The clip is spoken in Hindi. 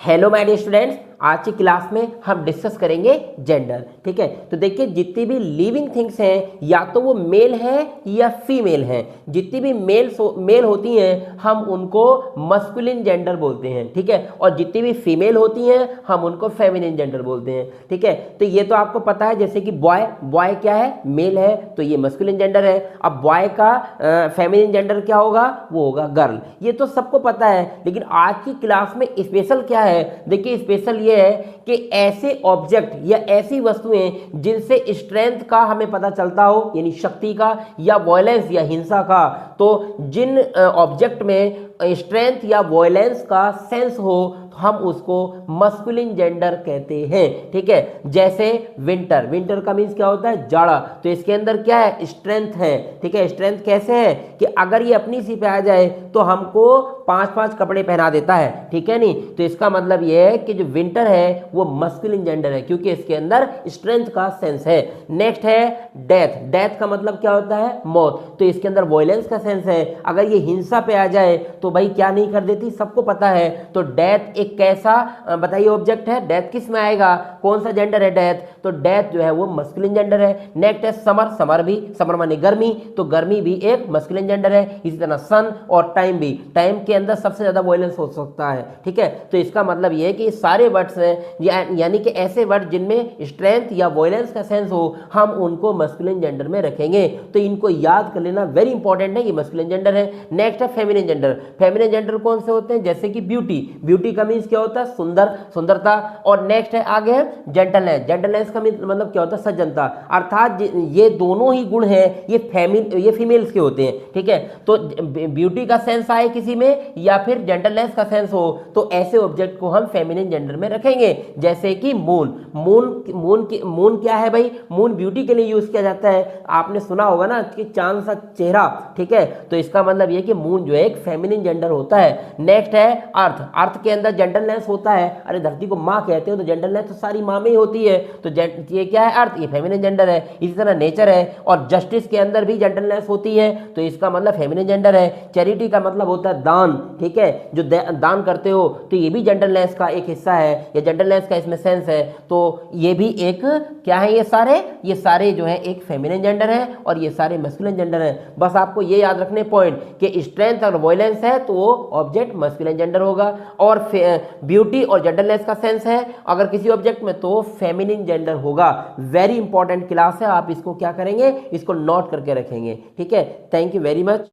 हेलो माय डियर स्टूडेंट्स, आज की क्लास में हम डिस्कस करेंगे जेंडर। ठीक है, तो देखिए जितनी भी लिविंग थिंग्स हैं या तो वो मेल हैं या फीमेल हैं। जितनी भी मेल होती हैं हम उनको मस्कुलिन जेंडर बोलते हैं। ठीक है, और जितनी भी फीमेल होती हैं हम उनको फेमिनिन जेंडर बोलते हैं। ठीक है, तो ये तो आपको पता है, जैसे कि बॉय क्या है, मेल है, तो ये मस्कुलिन जेंडर है। अब बॉय का फेमिनिन जेंडर क्या होगा, वो होगा गर्ल। ये तो सबको पता है, लेकिन आज की क्लास में स्पेशल क्या है, देखिए स्पेशल ये है कि ऐसे ऑब्जेक्ट या ऐसी वस्तुएं जिनसे स्ट्रेंथ का हमें पता चलता हो, यानी शक्ति का या वॉयलेंस या हिंसा का, तो जिन ऑब्जेक्ट में स्ट्रेंथ या वॉयलेंस का सेंस हो तो हम उसको मस्कुलिन जेंडर कहते हैं। ठीक है, जैसे विंटर का मीन्स क्या होता है, जाड़ा, तो इसके अंदर क्या है, स्ट्रेंथ है। ठीक है, स्ट्रेंथ कैसे है कि अगर ये अपनी सी पे आ जाए तो हमको 5-5 कपड़े पहना देता है। ठीक है, नहीं तो इसका मतलब ये है कि जो विंटर है वो मस्कुलिन जेंडर है, क्योंकि इसके अंदर स्ट्रेंथ का सेंस है। नेक्स्ट है डेथ का मतलब क्या होता है, मौत, तो इसके अंदर वॉयलेंस का सेंस है। अगर ये हिंसा पे आ जाए तो भाई क्या नहीं कर देती, सबको पता है। तो डेथ एक कैसा बताइए ऑब्जेक्ट है, डेथ किस में आएगा, कौन सा जेंडर है डेथ, तो डेथ जो है वो मस्कुलिन जेंडर है। नेक्स्ट है समर माने गर्मी, तो गर्मी भी एक मस्कुलिन जेंडर है। इसी तरह सन और टाइम भी, टाइम के अंदर सबसे ज्यादा वॉयलेंस हो सकता है। ठीक है, तो इसका मतलब ये है कि सारे वर्ड्स हैं, यानी कि ऐसे वर्ड जिनमें स्ट्रेंथ या वॉयलेंस का सेंस हो हम उनको मस्कुलिन जेंडर में रखेंगे। तो इनको याद कर लेना वेरी इंपॉर्टेंट है, ये मस्कुलिन जेंडर है। नेक्स्ट है फेमिनिन जेंडर। फेमिनिन जेंडर कौन से होते हैं, जैसे कि ब्यूटी का मीन्स क्या होता है, सुंदरता। और नेक्स्ट है आगे है जेंटलनेस का मीन्स मतलब क्या होता है, सज्जनता। अर्थात ये दोनों ही गुण हैं, ये फीमेल्स के होते हैं। ठीक है, तो ब्यूटी का सेंस आए किसी में या फिर जेंटलनेस का सेंस हो तो ऐसे ऑब्जेक्ट को हम फेमिनिन जेंडर में रखेंगे। जैसे कि मून क्या है भाई, मून ब्यूटी के लिए यूज किया जाता है। आपने सुना होगा ना कि चांद सा चेहरा। ठीक है, तो इसका मतलब ये कि मून जो है एक फेमिनिन जेंडर होता है। नेक्स्ट है अर्थ के अंदर जेंटलनेस होता है। अरे धरती को माँ कहते हो तो जेंटलनेस तो सारी माँ में ही होती है, तो ये क्या है, अर्थ, ये फेमिनिन जेंडर है। इसी तरह नेचर है और जस्टिस के अंदर भी जेंटलनेस होती है, तो इसका मतलब फेमिनिन जेंडर है। चैरिटी का मतलब होता है दान। ठीक है, जो दान करते हो तो ये भी जेंटलनेस का एक हिस्सा है, या जेंटलनेस का इसमें सेंस है, तो ये भी एक क्या है, ये सारे जो है एक फेमिनिन जेंडर है और ये सारे मस्कुलिन जेंडर है। बस आपको ये याद रखने पॉइंट कि स्ट्रेंथ और वॉयलेंस है तो वो ऑब्जेक्ट मस्कुलिन जेंडर होगा, और ब्यूटी और जेंटलनेस का सेंस है अगर किसी ऑब्जेक्ट में तो फेमिनिन जेंडर होगा। वेरी इंपॉर्टेंट क्लास है, आप इसको क्या करेंगे, इसको नोट करके रखेंगे। ठीक है, थैंक यू वेरी मच।